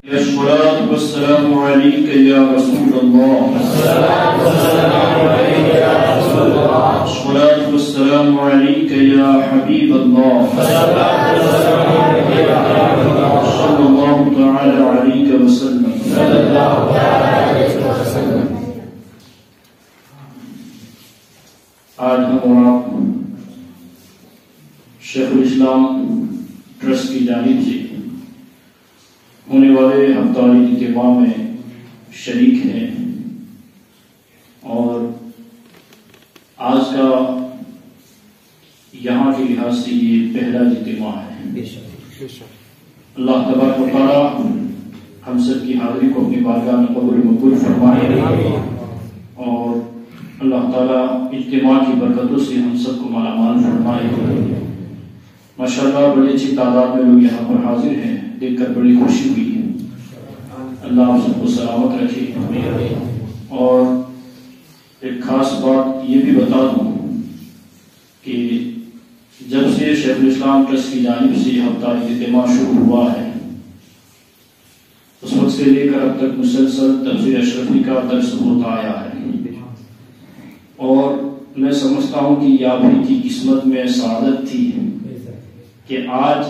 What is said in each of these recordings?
الصلاة والسلام عليك يا رسول الله. الصلاة والسلام عليك يا حبيب الله. صلى الله تعالى عليك وسلم. آج ہم اور آپ شیخ الاسلام ٹرسٹ کی جانب سے ہونے والے ہفتاری اجتماع میں شریک ہیں اور آج کا یہاں کے لحاظ سے یہ پہلا اجتماع ہے. اللہ تبارک و تعالیٰ ہم سب کی حاضری کو اپنی بارگاہ میں قبول مقبول فرمائے اور اللہ تعالیٰ اجتماع کی برکتوں سے ہم سب کو مالا مال فرمائے. ماشاءاللہ بڑی اچھی تعداد میں لوگ یہاں پر حاضر ہیں، دیکھ کر بڑی خوشی ہوئی ہے. اللہ آپ سب کو سلامت رکھے. اور ایک خاص بات یہ بھی بتا دوں کہ جب سے شیخ الاسلام ٹرسٹ کی جانب سے یہ ہفتہ اجتماع شروع ہوا ہے اس وقت سے لے کر اب تک مسلسل تفسیر اشرفی کا درس ہوتا آیا ہے اور میں سمجھتا ہوں کہ یہ آپ ہی کی قسمت میں سعادت تھی کہ آج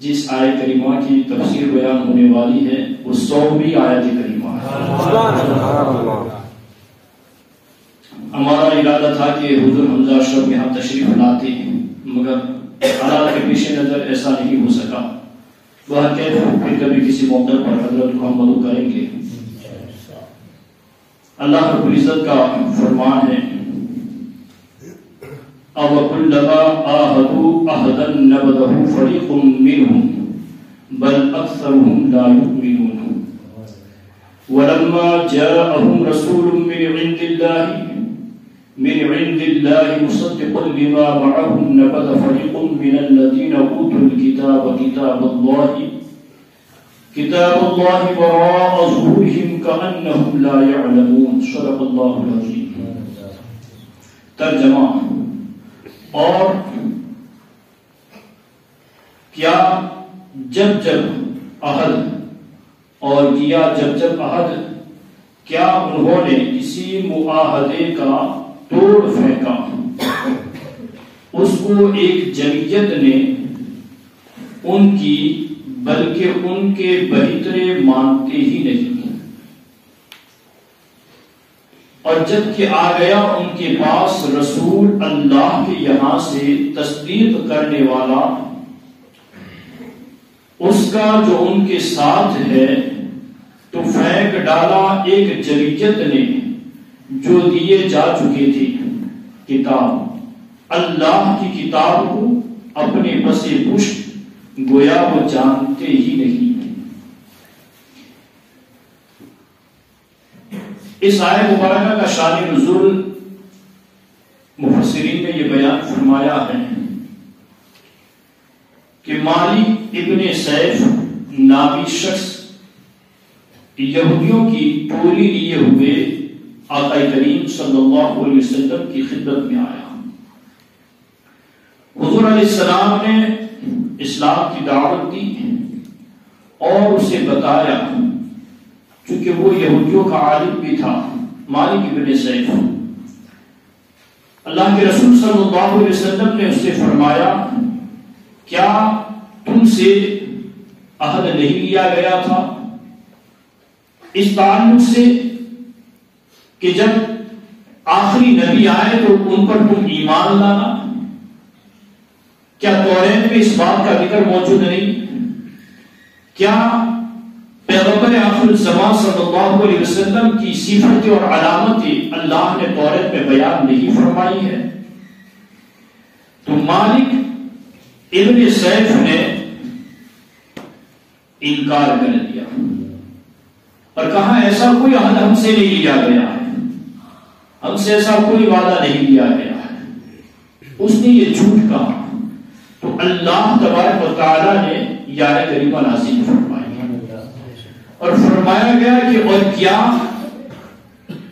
جس آیت کریمہ کی تفسیر بیان ہونے والی ہے وہ 100ویں آیت کریمہ ہے. ہمارا ارادہ تھا کہ حضور حمزہ اشرف یہاں تشریف لاتے ہیں مگر حالات کے پیش نظر ایسا نہیں ہو سکا. وہ پھر کبھی کسی موقع پر حضرت کو ہم مدعو کریں گے. اللہ رب العزت کا فرمان ہے أَوَكُلَّمَا عَاهَدُوا عَهْدًا نَبَذَهُ فَرِيقٌ مِّنْهُمْ بَلْ أَكْثَرُهُمْ لَا يُؤْمِنُونَ وَلَمَّا جَاءَهُمْ رَسُولٌ مِّنْ عِندِ اللَّهِ مُصَدِّقٌ لِمَا مَعَهُمْ نَبَذَ فَرِيقٌ مِّنَ الَّذِينَ أُوتُوا الْكِتَابَ كِتَابَ اللَّهِ وَرَاءَ ظُهُورِهِمْ كَأَنَّهُمْ لَا يَعْلَمُونَ. صدق اللہ العظیم. ترجمہ: اور کیا جب جب عہد اور کیا جب جب عہد کیا انہوں نے کسی معاہدے کا توڑ پھینکا اس کو ایک جمعیت نے ان کی بلکہ ان کے بہترے مانتے ہی نہیں اور جب کہ آ گیا ان کے پاس رسول اللہ کے یہاں سے تصدیق کرنے والا اس کا جو ان کے ساتھ ہے تو پھینک ڈالا ایک جمعیت نے جو دیے جا چکے تھے کتاب اللہ کی کتاب کو اپنے پس پشت گویا وہ جانتے ہی نہیں. اس آیت مبارکہ کا شان نزول مفسرین نے یہ بیان فرمایا ہے کہ مالک ابن سیف نامی شخص یہودیوں کی ٹولی لیے ہوئے آقا کریم صلی اللہ علیہ وسلم کی خدمت میں آیا. حضور علیہ السلام نے اسلام کی دعوت دی اور اسے بتایا چونکہ وہ یہودیوں کا عالم بھی تھا مالک ابن سیف. اللہ کے رسول صلی اللہ علیہ وسلم نے اسے فرمایا کیا تم سے عہد نہیں لیا گیا تھا اس تعلق سے کہ جب آخری نبی آئے تو ان پر تم ایمان لانا؟ کیا توریت میں اس بات کا ذکر موجود نہیں؟ کیا پیغمبر آخر الزمان صلی اللہ علیہ وسلم کی صفتیں اور علامتیں اللہ نے توریت میں بیان نہیں فرمائی ہے؟ تو مالک ابن سیف نے انکار کر دیا اور کہا ایسا کوئی عہد ہم سے نہیں لیا گیا ہے، ہم سے ایسا کوئی وعدہ نہیں لیا گیا ہے. اس نے یہ جھوٹ کہا تو اللہ تبارک و تعالی نے یہ آیت کریمہ نازل فرمائی اور فرمایا گیا کہ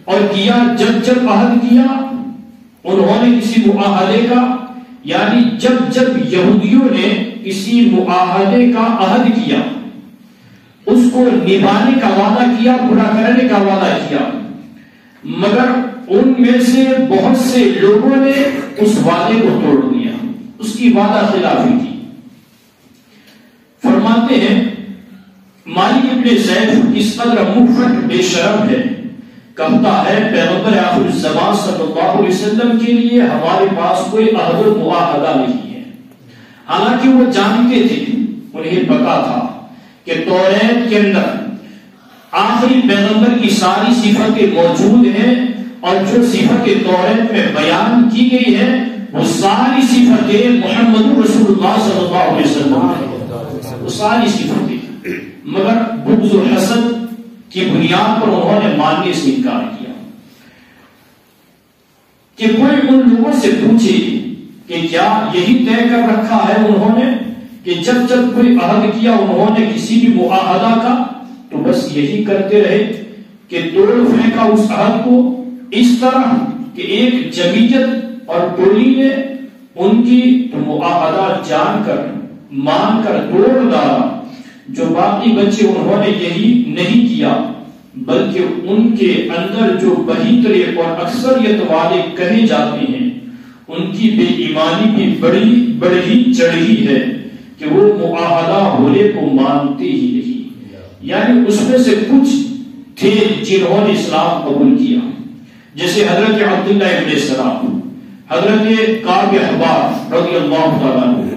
اور کیا جب جب عہد کیا انہوں نے کسی معاہدے کا، یعنی جب جب یہودیوں نے کسی معاہدے کا عہد کیا اس کو نبھانے کا وعدہ کیا، پورا کرنے کا وعدہ کیا، مگر ان میں سے بہت سے لوگوں نے اس وعدے کو توڑ دیا، اس کی وعدہ خلافی کی۔ فرماتے ہیں مالک ابن زید اس قدر مفرط بے شرم ہے، کہتا ہے پیغمبر آخر الزمان صلی اللہ علیہ وسلم کے لیے ہمارے پاس کوئی عہد و معاہدہ نہیں ہے۔ حالانکہ وہ جانتے تھے، انہیں پتا تھا کہ توریت کے اندر آخری پیغمبر کی ساری صفتیں موجود ہیں، اور جو صفتیں توریت میں بیان کی گئی ہے وہ ساری صفتیں محمد رسول اللہ صلی اللہ علیہ وسلم ہیں، وہ ساری صفتیں، مگر بغض و حسد کی بنیاد پر انہوں نے ماننے سے انکار کیا۔ کہ کوئی ان لوگوں سے پوچھے کہ کیا یہی طے کر رکھا ہے انہوں نے کہ جب جب کوئی عہد کیا انہوں نے کسی بھی معاہدہ کا تو بس یہی کرتے رہے کہ توڑ پھینکا اس عہد کو اس طرح کہ ایک جمعیت اور ٹولی نے ان کی معاہدہ جان کر مان کر توڑ ڈالا، جو باقی بچے انہوں نے یہی نہیں کیا، بلکہ ان کے اندر جو بہترے اور اکثریت والے کہے جاتے ہیں ان کی بے ایمانی بھی بڑی چڑھی ہے کہ وہ معاہدہ ہونے کو مانتے ہی نہیں۔ یعنی اس میں سے کچھ تھے جنہوں نے اسلام قبول کیا، جیسے حضرت عبداللہ ابن سلام، حضرت کعب احبار رضی اللہ تعالیٰ عنہ،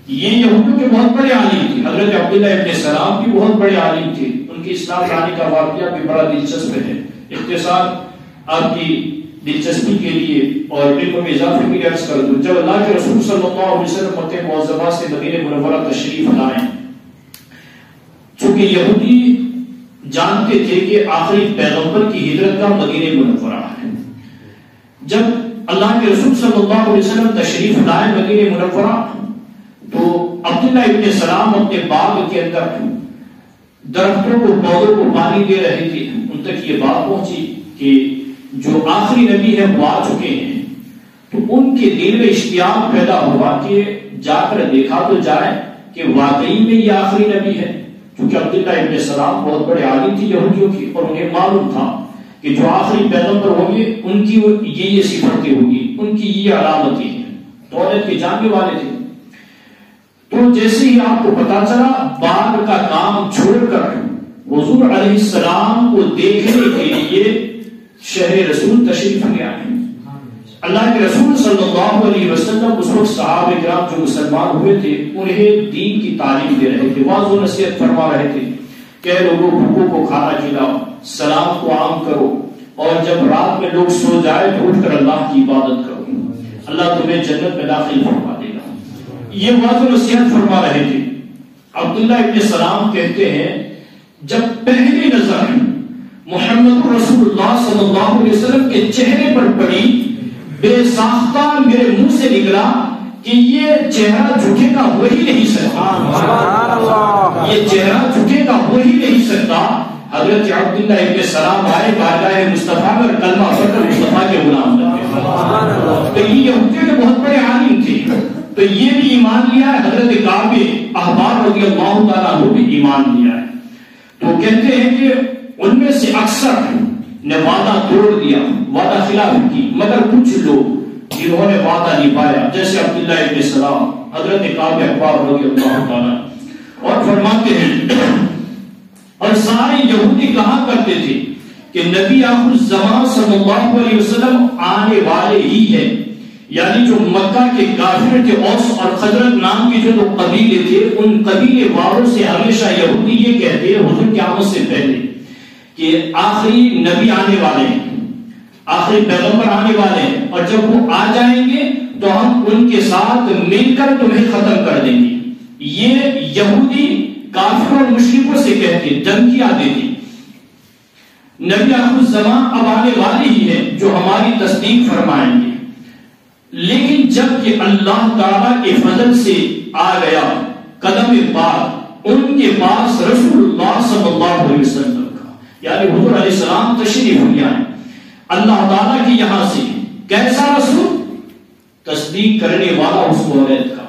یہ یہودیوں کے بہت بڑے عالم تھے۔ حضرت عبداللہ ابن سلام بھی بہت بڑے عالم تھے، ان کے اسلام لانے کا واقعہ بھی بڑا دلچسپ ہے۔ اختصار آپ کی دلچسپی کے لیے اور علم میں اضافے کے لیے عرض کر دوں، جب اللہ کے رسول صلی اللہ علیہ وسلم مکہ معظمہ سے مدینہ منورہ تشریف لائے، چونکہ یہودی جانتے تھے کہ آخری پیغمبر کی ہجرت کا مدینہ منورہ ہے، جب اللہ کے رسول صلی اللہ علیہ وسلم تشریف لائے مدینہ منورہ تو عبداللہ ابن سلام اپنے باغ کے اندر درختوں کو پودوں کو پانی دے رہے تھے، ان تک یہ بات پہنچی کہ جو آخری نبی ہے وہ آ چکے ہیں، تو ان کے دل میں اشتیاق پیدا ہوا کہ جا کر دیکھا تو جائے کہ واقعی میں یہ آخری نبی ہے، کیونکہ عبداللہ ابن سلام بہت بڑے عالم تھے یہودیوں کی، اور انہیں معلوم تھا کہ جو آخری پیغمبر ہوں گے ان کی یہ صفتیں ہوں گی، ان کی یہ علامتیں ہیں، توریت کے جاننے والے تھے۔ تو جیسے ہی آپ کو پتا چلا، باغ کا کام چھوڑ کر حضور علیہ السلام کو دیکھنے کے لیے شہر رسول تشریف لے آئے۔ اللہ کے رسول صلی اللہ علیہ وسلم اس وقت صحابہ کرام جو مسلمان ہوئے تھے انہیں دین کی تعلیم دے رہے تھے، واضح و نصیحت فرما رہے تھے کہ لوگوں بھوکوں کو کھانا کھلاؤ، سلام کو عام کرو، اور جب رات میں لوگ سو جائے تو اٹھ کر اللہ کی عبادت کرو، اللہ تمہیں جنت میں داخل فرما دے گا، یہ واضح و نصیحت فرما رہے تھے۔ عبداللہ ابن سلام کہتے ہیں جب پہلی نظر محمد رسول اللہ صلی اللہ علیہ وسلم کے چہرے پر پڑی، بے ساختہ میرے منہ سے نکلا کہ یہ چہرہ جھکے گا وہی نہیں سکتا، یہ چہرہ جھکے گا وہی نہیں سکتا۔ حضرت عبداللہ ابن سلام آئے بارگاہ مصطفیٰ میں کلمہ پڑھ کر مصطفیٰ کے غلام بن گئے۔ تو یہ یہودیوں کے بہت بڑے عالم تھے، تو یہ بھی ایمان لیا ہے، حضرت کعب احبار رضی اللہ تعالیٰ عنہ بھی ایمان لیا ہے۔ تو کہتے ہیں کہ ان میں سے اکثر نے وعدہ توڑ دیا، وعدہ خلاف کی، مگر کچھ لوگ جنہوں نے وعدہ نبھایا، جیسے عبداللہ ابن سلام، حضرت کعب احبار رضی اللہ تعالیٰ، اور فرماتے ہیں اور سارے یہودی کہا کرتے تھے کہ نبی آخر الزمان صلی اللہ علیہ وسلم آنے والے ہی ہیں، یعنی جو مکہ کے کافر تھے، اوس اور خزرج نام کے جو دو قبیلے تھے، ان قبیلے والوں سے ہمیشہ یہودی یہ کہتے ہیں حضور کی آمد سے پہلے کہ آخری نبی آنے والے ہیں، آخری پیغمبر آنے والے ہیں، اور جب وہ آ جائیں گے تو ہم ان کے ساتھ مل کر تمہیں ختم کر دیں گے۔ یہ یہودی کافروں اور مشرکوں سے کہتے، دھمکیاں دیتے۔ نبی آخر الزمان اب آنے والے ہی ہیں جو ہماری تصدیق فرمائیں گے، لیکن جب کہ اللہ تعالیٰ کے فضل سے آ گیا قدم بعد ان کے پاس رسول اللہ صلی اللہ علیہ وسلم کا، یعنی حضور علیہ السلام تشریف لے آئے اللہ تعالیٰ کی یہاں سے، کیسا رسول؟ تصدیق کرنے والا اس توریت کا،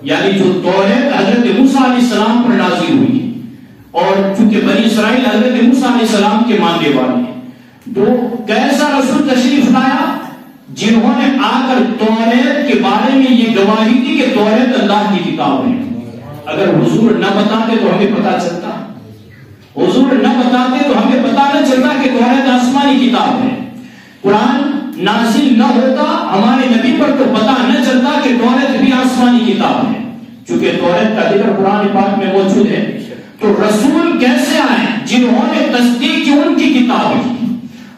یعنی جو توریت حضرت موسیٰ علیہ السلام پر نازل ہوئی، اور چونکہ بنی اسرائیل حضرت موسیٰ علیہ السلام کے ماننے والے ہیں، تو کیسا رسول تشریف لایا جنہوں نے آ کر توریت کے بارے میں یہ گواہی دی کہ توریت اللہ کی کتاب ہے۔ اگر حضور نہ بتاتے تو ہمیں پتا چلتا، حضور نہ بتاتے تو ہمیں پتا نہ چلتا کہ توریت آسمانی کتاب ہے۔ قرآن نازل نہ ہوتا ہمارے نبی پر تو پتا نہ چلتا کہ توریت بھی آسمانی کتاب ہے۔ چونکہ توریت کا ذکر قرآن پاک میں موجود ہے، تو رسول کیسے آئے جنہوں نے تصدیق کی ان کی کتاب کی،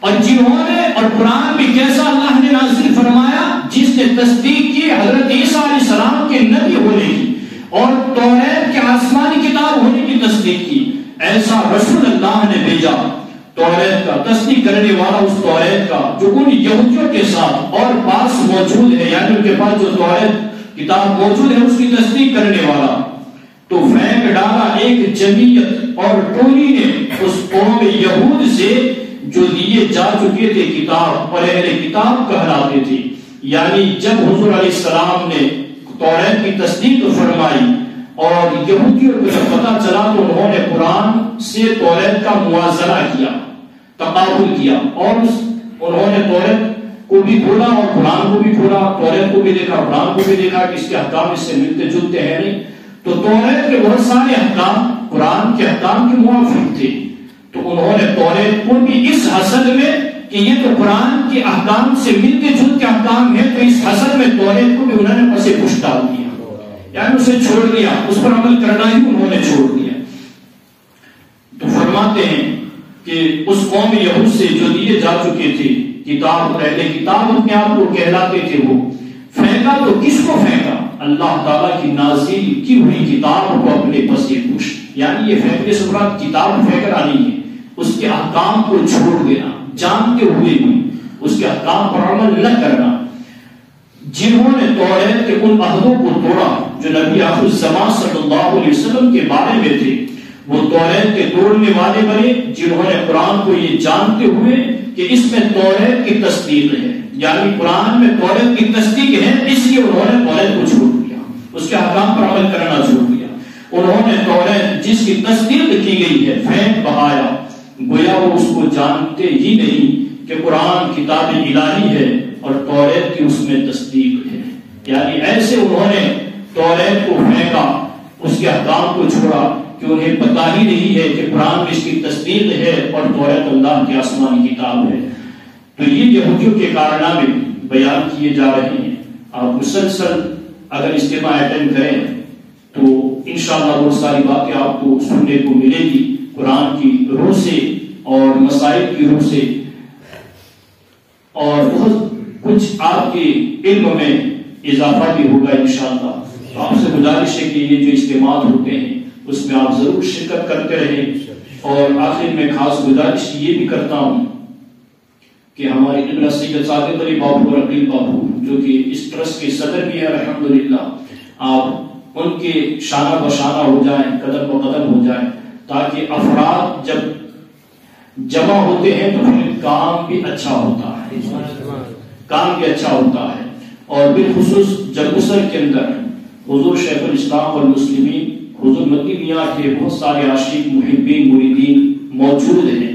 اور جنہوں نے اور قرآن بھی کیسا اللہ نے نازل فرمایا جس نے تصدیق کی حضرت عیسیٰ علیہ السلام کے نبی ہونے کی اور توریت کے آسمانی کتاب ہونے کی تصدیق کی۔ ایسا رسول اللہ نے بھیجا توریت کا تصدیق کرنے والا، اس توریت کا جو ان یہودیوں کے ساتھ اور پاس موجود ہے، یعنی ان کے پاس جو توریت کتاب موجود ہے اس کی تصدیق کرنے والا۔ تو پھینک ڈالا ایک جمعیت اور ٹولی نے اس قوم یہود سے جو دیے جا چکے تھے کتاب اور اہل کتاب کہلاتے تھے۔ یعنی جب حضور علیہ السلام نے توریت کی تصدیق فرمائی اور یہودیوں کو جب پتہ چلا تو انہوں نے قرآن سے توریت کا موازنہ کیا، تقابل کیا، اور انہوں نے توریت کو بھی کھولا اور قرآن کو بھی کھولا، توریت کو بھی دیکھا، قرآن کو بھی دیکھا کہ اس کے احکام اس سے ملتے جلتے ہیں نہیں، تو توریت کے بہت سارے احکام قرآن کے احکام کے موافق تھے، تو انہوں نے توریت کو بھی اس حسد میں کہ یہ تو قرآن کے احکام سے ملتے جلتے احکام ہیں، تو اس حسد میں توریت کو بھی انہوں نے پسے پش ڈال دیا، یعنی اسے چھوڑ دیا، اس پر عمل کرنا ہی انہوں نے چھوڑ دیا۔ تو فرماتے ہیں کہ اس قوم یہود سے جو دیے جا چکے تھے کتاب اور اہل کتاب اپنے آپ کو کہلاتے تھے، وہ پھینکا تو کس کو پھینکا؟ اللہ تعالیٰ کی نازل کی ہوئی کتاب کو اپنے پسے پش، یعنی یہ پھینکنے سے مراد کتاب پھینکنا نہیں ہے، اس کے احکام کو چھوڑ دینا، جانتے ہوئے بھی اس کے احکام پر عمل نہ کرنا۔ جنہوں نے توریت کے ان عہدوں کو توڑا جو نبی آخر الزمان صلی اللہ علیہ وسلم کے بارے میں تھے، وہ توریت کے توڑنے والے بنے جنہوں نے قرآن کو یہ جانتے ہوئے کہ اس میں توریت کی تصدیق ہے، یعنی قرآن میں توریت کی تصدیق ہے، اس لیے انہوں نے توریت کو چھوڑ دیا، اس کے احکام پر عمل کرنا چھوڑ دیا۔ انہوں نے توریت جس کی تصدیق کی گئی ہے پھینک بہایا، گویا وہ اس کو جانتے ہی نہیں کہ قرآن کتاب الہی ہے اور توریت کی اس میں تصدیق ہے، یعنی ایسے انہوں نے توریت کو پھینکا، اس کے احکام کو چھوڑا کہ انہیں پتہ ہی نہیں ہے کہ قرآن میں اس کی تصدیق ہے اور توریت اللہ کی آسمانی کتاب ہے۔ تو یہ یہودیوں کے کارنامے بیان کیے جا رہے ہیں۔ آپ مسلسل اگر اجتماع اٹینڈ کریں تو انشاءاللہ بہت ساری باتیں آپ کو سننے کو ملے گی قرآن کی روح سے اور مسائل کی روح سے، اور بہت کچھ آپ کے علم میں اضافہ بھی ہوگا انشاءاللہ۔ آپ سے گزارش ہے کہ یہ جو اجتماعات ہوتے ہیں اس میں آپ ضرور شرکت کرتے رہیں، اور آخر میں خاص گزارش یہ بھی کرتا ہوں کہ ہمارے قبلہ سید صادق علی بابو اور عقیل بابو جو کہ اس ٹرسٹ کے صدر بھی ہے الحمدللہ، آپ ان کے شانہ بشانہ ہو جائیں، قدم بقدم ہو جائیں، تاکہ افراد جب جمع ہوتے ہیں تو پھر کام بھی اچھا ہوتا ہے، کام بھی اچھا ہوتا ہے۔ اور بالخصوص جب اسر کے اندر حضور شیخ الاسلام والمسلمین حضور مدنی میاں کے بہت سارے عاشق محبین مریدین موجود ہیں،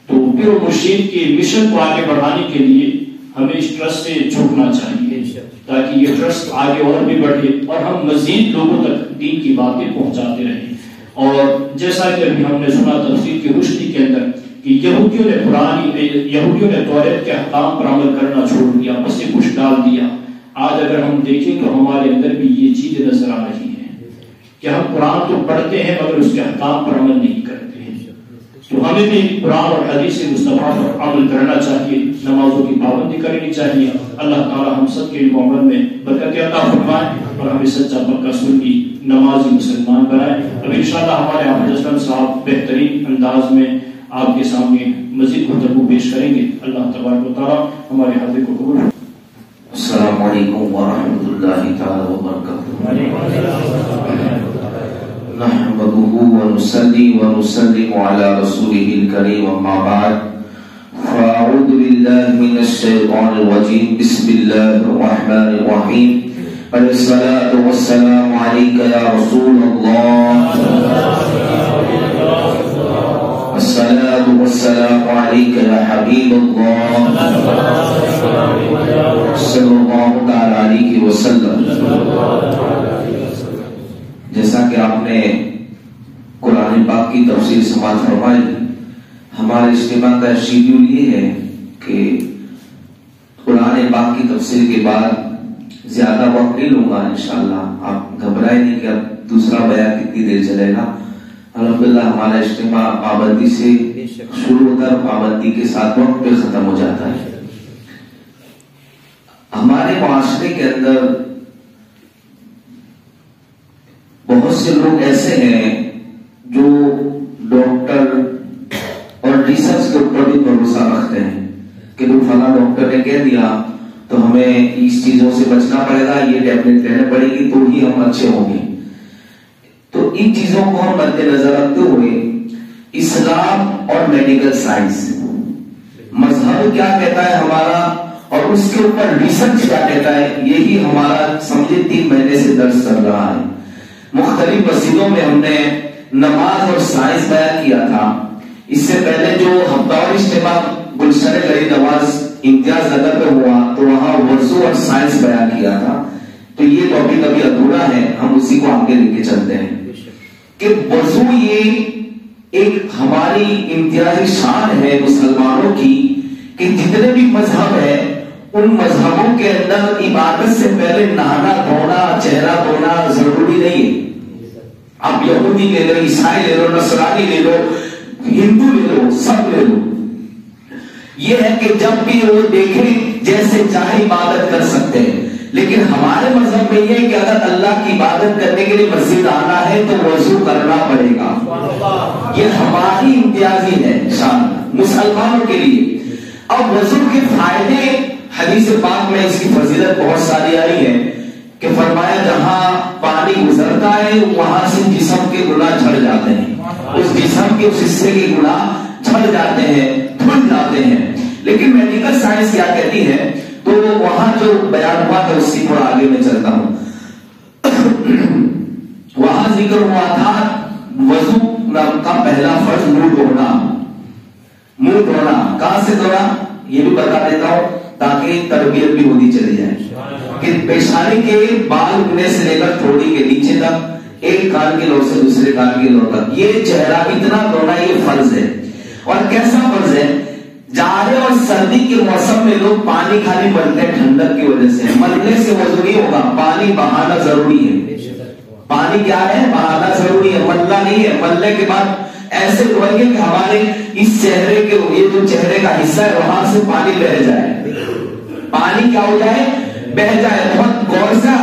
تو پھر مرشید کے مشن کو آگے بڑھانے کے لیے ہمیں اس ٹرسٹ سے جھکنا چاہیے تاکہ یہ ٹرسٹ آگے اور بھی بڑھے اور ہم مزید لوگوں تک دین کی باتیں پہنچاتے رہیں۔ اور جیسا کہ ابھی ہم نے سنا تفسیر کی روشنی کے اندر کہ یہودیوں نے توریت کے احکام پر عمل کرنا چھوڑ دیا، پسے پش ڈال دیا۔ آج اگر ہم دیکھیں تو ہمارے اندر بھی یہ چیزیں نظر آ رہی ہیں کہ ہم قرآن تو پڑھتے ہیں مگر اس کے احکام پر عمل نہیں کرتے ہیں۔ تو ہمیں بھی قرآن اور حدیث مصطفیٰ پر عمل کرنا چاہیے، نمازوں کی پابندی کرنی چاہیے۔ اللہ تعالی ہم سب کے عمر میں برکت عطا فرمائے اور ہمیں سچا پکا سنی نمازی مسلمان بنائے۔ اب انشاءاللہ ہمارے حافظ اسلم صاحب بہترین انداز میں آپ کے سامنے مزید گفتگو پیش کریں گے۔ اللہ تبارک و تعالی ہمارے حاضر کو قبول۔ السلام علیکم ورحمۃ اللہ تعالی وبرکاتہ۔ نحمده ونصلي ونسلم على رسوله الكريم اما بعد فاعوذ بالله من الشيطان الرجيم بسم الله الرحمن الرحيم الصلاة والسلام عليك يا رسول الله الصلاة والسلام عليك يا حبيب الله صلی اللہ تعالی علیہ وسلم. جیسا کہ آپ نے قرآن پاک کی تفسیر سماعت فرمائی، ہمارے اجتماع کا شیڈیول یہ ہے کہ قرآن پاک کی تفسیر کے بعد زیادہ وقت نہیں لوں گا انشاءاللہ. آپ گھبرائے نہیں کہ اب دوسرا بیان کتنی دیر چلے گا. الحمدللہ ہمارا اجتماع پابندی سے شروع ہوتا ہے، پابندی کے ساتھ وقت پہ ختم ہو جاتا ہے. ہمارے معاشرے کے اندر بہت سے لوگ ایسے ہیں جو ڈاکٹر اور ریسرچ کے اوپر بھی بھروسہ رکھتے ہیں کہ جو فلاں ڈاکٹر نے کہہ دیا تو ہمیں اس چیزوں سے بچنا پڑے گا، یہ ٹیبلٹ لینا پڑے گی تو ہی ہم اچھے ہوں گے. تو ان چیزوں کو ہم مد نظر رکھتے ہوئے اسلام اور میڈیکل سائنس، مذہب کیا کہتا ہے ہمارا اور اس کے اوپر ریسرچ کیا کہتا ہے، یہی ہمارا سمجھے 3 مہینے سے درس چل رہا ہے. مختلف مسجدوں میں ہم نے نماز اور سائنس بیان کیا تھا. اس سے پہلے جو ہفتہ اجتماع گلشن گری نواز امتیاز نگر پہ ہوا تو وہاں وضو اور سائنس بیان کیا تھا. تو یہ ٹاپک ابھی ادھورا ہے، ہم اسی کو آگے لے کے چلتے ہیں کہ وضو یہ ایک ہماری امتیازی شان ہے مسلمانوں کی کہ جتنے بھی مذہب ہیں ان مذہبوں کے اندر عبادت سے پہلے نہانا دھونا چہرہ دھونا ضروری نہیں ہے. آپ یہودی لے لو، عیسائی لے لو، نصرانی لے لو، ہندو لے لو، سب لے لو. یہ ہے کہ جب بھی وہ دیکھیں جیسے چاہے عبادت کر سکتے ہیں. لیکن ہمارے مذہب میں یہ ہے کہ اگر اللہ کی عبادت کرنے کے لیے مسجد آنا ہے تو وضو کرنا پڑے گا. یہ ہماری امتیازی ہے شان مسلمانوں کے لیے. اب وضو کے فائدے حدیث پاک میں اس کی فضیلت بہت ساری آئی ہے کہ فرمایا جہاں پانی گزرتا ہے وہاں سے جسم کے گناہ جھڑ جاتے ہیں، اس جسم کے اس حصے کے گناہ جھڑ جاتے ہیں، دھل جاتے ہیں. لیکن میڈیکل سائنس کیا کہتی ہے تو وہاں جو بیان ہوا تھا اس سے تھوڑا آگے میں چلتا ہوں. وہاں ذکر ہوا تھا وضو کا پہلا فرض منہ دھونا. منہ دھونا کہاں سے دھونا یہ بھی بتا دیتا ہوں تاکہ تربیت بھی ہوتی چلی جائے کہ پیشانی کے بال اگنے سے لے کر تھوڑی کے نیچے تک ایک کان کے لوٹ سے دوسرے کان کے لوٹ تک یہ چہرہ اتنا دھونا یہ فرض ہے. اور کیسا فرض ہے؟ جاڑے اور سردی کے موسم میں لوگ پانی خالی ملتے ہیں ٹھنڈک کی وجہ سے، ملنے سے وضو نہیں ہوگا، پانی بہانا ضروری ہے. پانی کیا ہے؟ بہانا ضروری ہے، ملنا نہیں ہے. ملنے کے بعد ایسے دھوئیں گے کہ ہمارے اس چہرے کے یہ جو چہرے کا حصہ ہے وہاں سے پانی بہہ جائے. پانی کیا ہو جائے؟ بہ جائے. بہت غور سے،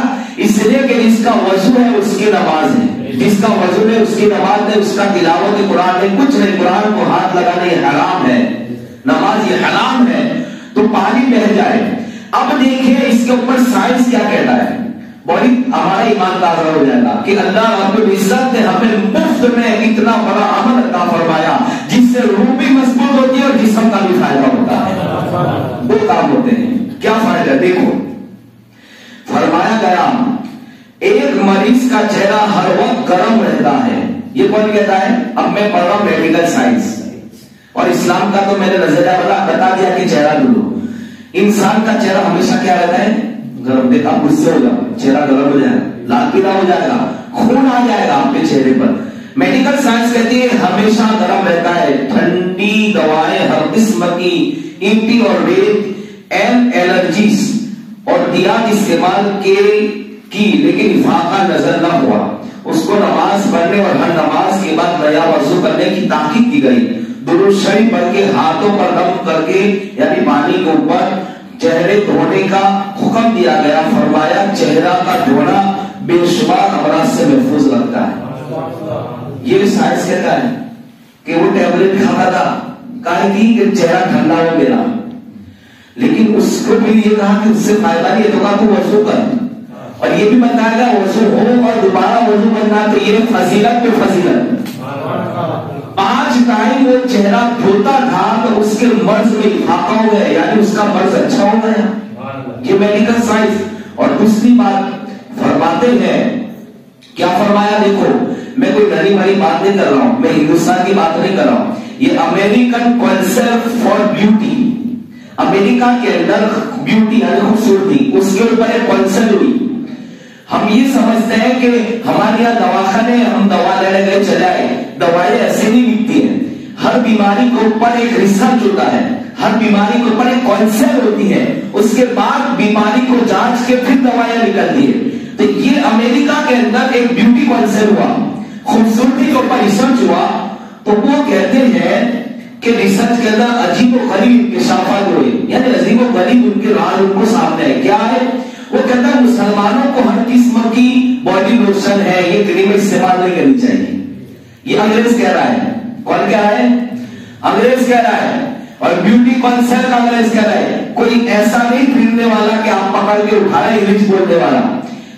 اس لیے کہ جس کا وضو ہے اس کی نماز ہے، جس کا وضو ہے اس کی نماز ہے، اس کا تلاوت قرآن ہے، کچھ نہیں. قرآن کو ہاتھ لگانا یہ حرام ہے، نماز یہ حرام ہے. تو پانی بہ جائے. اب دیکھیں اس کے اوپر سائنس کیا کہتا ہے. بڑی ہمارا ایمان تازہ ہو جائے گا کہ اللہ رب العزت نے ہمیں مفت میں اتنا بڑا عمل عطا فرمایا جس سے روح بھی مضبوط ہوتی ہے اور جسم کا بھی فائدہ ہوتا ہے. 2 کام ہوتے ہیں. کیا فائدہ؟ دیکھو فرمایا گیا ایک مریض کا چہرہ ہر وقت گرم رہتا ہے. یہ کون کہتا ہے؟ اب میں پڑھ رہا ہوں میڈیکل سائنس اور اسلام کا تو میں نے نظریہ بتا دیا کہ چہرہ دھلو. انسان کا چہرہ ہمیشہ کیا رہتا ہے؟ گرم. دیکھا غصے ہو جاؤ چہرہ گرم ہو جائے گا، لال پیلا ہو جائے گا، خون آ جائے گا آپ کے چہرے پر. میڈیکل سائنس کہتی ہے ہمیشہ گرم رہتا ہے. ٹھنڈی دوائیں ہر قسم کی اینٹی اور ریٹ الرجیز اور دیات استعمال کی لیکن افاقہ نظر نہ ہوا. اس کو نماز پڑھنے اور ہر نماز کے بعد نیا وضو کرنے کی تاکید کی گئی. درود شریف پڑھ کے ہاتھوں پر رب کر کے یعنی پانی کے اوپر چہرے دھونے کا حکم دیا گیا. فرمایا چہرہ کا دھونا بے شمار امراض سے محفوظ رکھتا ہے. یہ سائنس کہتا ہے کہ وہ ٹیبلٹ کھاتا تھا کہا کہ چہرہ ٹھنڈا ہو میرا، لیکن اس کو بھی یہ کہا کہ اس سے فائدہ نہیں ہے تو کہا تو وضو کر. اور یہ بھی بتایا گیا وضو ہو اور دوبارہ وضو کرنا تو یہ فضیلت پہ فضیلت. 5 ٹائم وہ چہرہ دھوتا تھا تو اس کے مرض میں افاقہ ہو گیا یعنی اس کا مرض اچھا ہو گیا. یہ میڈیکل سائنس. اور دوسری بات فرماتے ہیں کیا فرمایا؟ دیکھو میں کوئی نری بھری بات نہیں کر رہا ہوں، میں ہندوستان کی بات نہیں کر رہا ہوں. یہ امریکن کونسل فار بیوٹی، امریکہ کے اندر بیوٹی یعنی خوبصورتی، اس کے اوپر ایک کونسل ہوئی. ہم یہ سمجھتے ہیں کہ ہمارے یہاں دواخانے، ہم دوا لینے گئے چلے آئے، دوائیں ایسے نہیں ملتی ہیں. ہر بیماری کے اوپر ایک ریسرچ ہوتا ہے، ہر بیماری کے اوپر ایک کونسل ہوتی ہے، اس کے بعد بیماری کو جانچ کے پھر دوائیں نکلتی ہے. تو یہ امریکہ کے اندر ایک بیوٹی کونسل ہوا، خوبصورتی کے اوپر ریسرچ ہوا. تو وہ کہتے ہیں کہ ریسرچ کے اندر عجیب و غریب انکشافات ہوئے، یعنی عجیب و غریب ان کے راز ان کو سامنے ہے. کیا ہے؟ وہ کہتا ہے مسلمانوں کو ہر قسم کی باڈی لوشن ہے، یہ کریم استعمال نہیں کرنی چاہیے. یہ انگریز کہہ رہا ہے. کون کہہ رہا ہے؟ انگریز کہہ رہا ہے. اور بیوٹی کونسل کا انگریز کہہ رہا ہے. کوئی ایسا نہیں پھرنے والا کہ آپ پکڑ کے اٹھا رہے انگلش بولنے والا،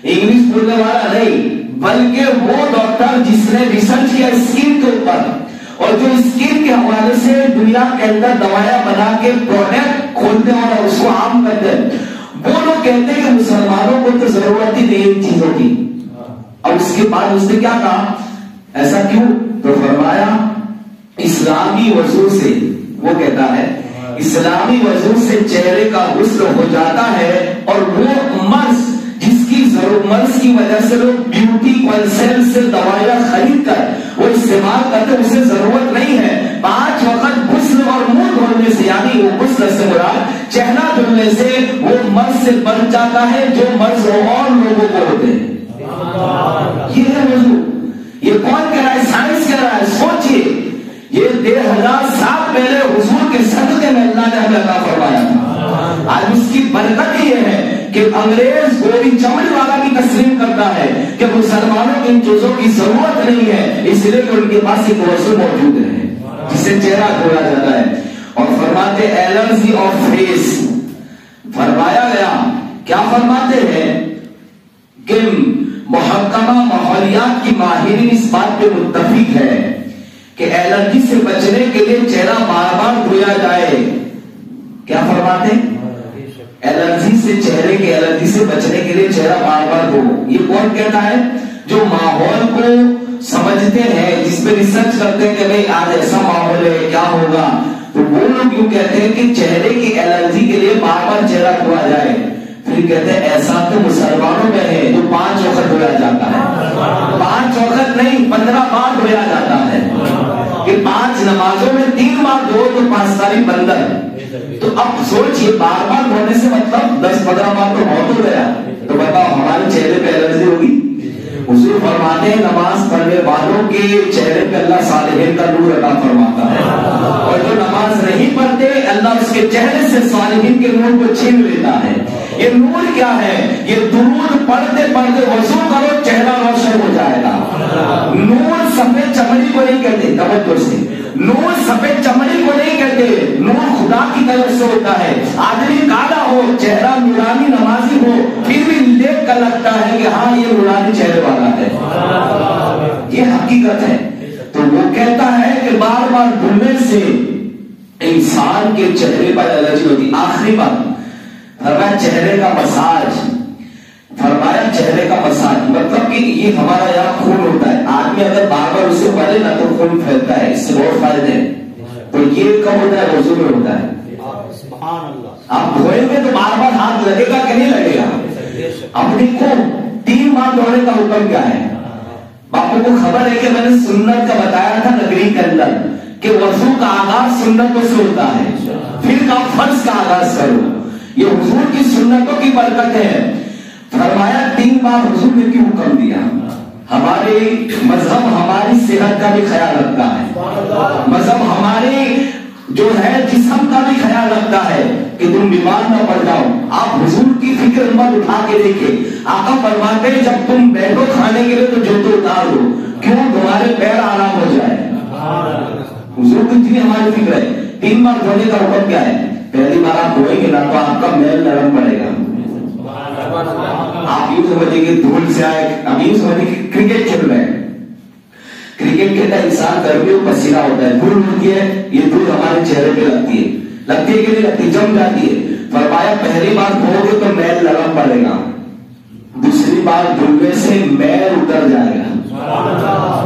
انگلش بولنے والا نہیں، بلکہ وہ ڈاکٹر جس نے ریسرچ کیا اسکن کے اوپر، اور جو اسکن کے حوالے سے دنیا کے اندر دوائیں بنا کے پروڈکٹ کھولتے ہیں اور اس کو عام کرتے ہیں. وہ لوگ کہتے ہیں کہ مسلمانوں کو تو ضرورت ہی نہیں ان چیزوں کی. اور اس کے بعد اس نے کیا کہا؟ ایسا کیوں؟ تو فرمایا اسلامی وضو سے، وہ کہتا ہے اسلامی وضو سے چہرے کا غسل ہو جاتا ہے، اور وہ مرض جس کی مرض کی وجہ سے لوگ بیوٹی کونسل سے دوائیاں خرید کر وہ استعمال کرتے، اسے ضرورت نہیں ہے. 5 وقت غسل اور منہ دھونے سے، یعنی وہ غسل سے مراد چہرہ دھونے سے وہ مرض سے بچ جاتا ہے جو مرض اور لوگوں کو ہوتے ہیں. یہ ہے وضو. یہ کون کہہ رہا ہے؟ سائنس کہہ رہا ہے. سوچئے یہ 1500 سال پہلے حضور کے صدقے میں اللہ نے ہمیں عطا فرمایا تھا. آج اس کی برکت یہ ہے کہ انگریز گوری چمڑی والا بھی تسلیم کرتا ہے کہ مسلمانوں کو ان چیزوں کی ضرورت نہیں ہے، اس لیے کہ ان کے پاس ایک وضو موجود ہے جسے چہرہ دھویا جاتا ہے. اور فرماتے الرجی آف فیس، فرمایا گیا کیا فرماتے ہیں کہ محکمہ ماحولیات کی ماہرین اس بات پہ متفق ہے کہ الرجی سے بچنے کے لیے چہرہ بار بار دھویا جائے. کیا فرماتے ہیں؟ الرجی سے، چہرے کے الرجی سے بچنے کے لیے چہرہ بار بار دھو. یہ کون کہتا ہے؟ جو ماحول کو سمجھتے ہیں، جس پہ ریسرچ کرتے ہیں کہ بھئی آج ایسا ماحول ہے کیا ہوگا. تو وہ لوگ کیوں کہتے ہیں کہ چہرے کی الرجی کے لیے بار بار چہرہ دھویا جائے. پھر کہتے ہیں ایسا تو مسلمانوں میں ہے جو 5 وقت دھویا جاتا ہے. 5 وقت نہیں، 15 بار دھویا جاتا ہے. کہ 5 نمازوں میں 3 بار دھو تو 5 تاریخ بندر. تو اب سوچئے بار بار دھونے سے مطلب 10-15 بار تو بہت ہو گیا. تو بتاؤ ہمارے چہرے پہ الرجی ہوگی؟ حضور فرماتے ہیں نماز پڑھنے والوں کے چہرے پہ اللہ صالحین کا نور عطا فرماتا ہے، اور جو نماز نہیں پڑھتے اللہ اس کے چہرے سے صالحین کے نور کو چھین لیتا ہے. یہ نور کیا ہے؟ یہ درود پڑھتے پڑھتے وضو کرو چہرہ روشن ہو جائے گا. نور سفید چمڑی کو نہیں کہتے، توجہ سے، نور سفید چمڑی کو نہیں کہتے، نور خدا کی طرف سے ہوتا ہے. آدمی کالا ہو، چہرہ نورانی نمازی ہو، پھر بھی دیکھ کر لگتا ہے کہ ہاں یہ نورانی چہرے والا ہے. یہ حقیقت ہے. تو وہ کہتا ہے کہ بار بار دھونے سے انسان کے چہرے پر الرجی ہوتی. آخری بات فرمایا چہرے کا مساج. فرمایا چہرے کا مساج مطلب کہ یہ ہمارا یہاں خون ہوتا ہے، آدمی اگر بار بار اسے پڑے نا تو خون پھیلتا ہے، اس سے بہت فائدے ہیں. تو یہ کب ہوتا ہے؟ وضو میں ہوتا ہے. آپ دھوئیں گے تو بار بار ہاتھ لگے گا کہ نہیں لگے گا؟ اپنی کو 3 بار دھونے کا حکم کیا ہے؟ باپو کو خبر ہے کہ میں نے سنت کا بتایا تھا نگری کے اندر کہ وضو کا آغاز سنتوں سے ہوتا ہے، پھر کا فرض کا آغاز کرو. یہ حضور کی سنتوں کی برکت ہے. فرمایا 3 بار حضور نے کیوں حکم دیا؟ ہمارے مذہب ہماری صحت کا بھی خیال رکھتا ہے، مذہب ہمارے جو ہے جسم کا بھی خیال رکھتا ہے کہ تم بیمار نہ پڑ جاؤ. آپ حضور کی فکر مت اٹھا کے دیکھیں. آقا فرماتے ہیں جب تم بیٹھو کھانے کے لیے تو جوتے اتار دو، کیوں؟ تمہارے پیر آرام ہو جائے. حضور کی اتنی ہماری فکر ہے. 3 بار دھونے کا حکم کیا ہے؟ پہلی بار آپ دھوئیں گے نا تو آپ کا میل نرم پڑے گا. آپ یوں سمجھیں گے دھول سے آئے، اب یوں سمجھیں کہ کرکٹ کھیل رہے ہیں. کرکٹ کھیلتا انسان گرمیوں پسینہ ہوتا ہے، دھول ہوتی ہے، یہ دھول ہمارے چہرے پہ لگتی ہے. لگتی ہے کہ نہیں لگتی؟ جم جاتی ہے. فرمایا پہلی بار دھو گے تو میل نرم پڑے گا، دوسری بار دھلنے سے میل اتر جائے گا.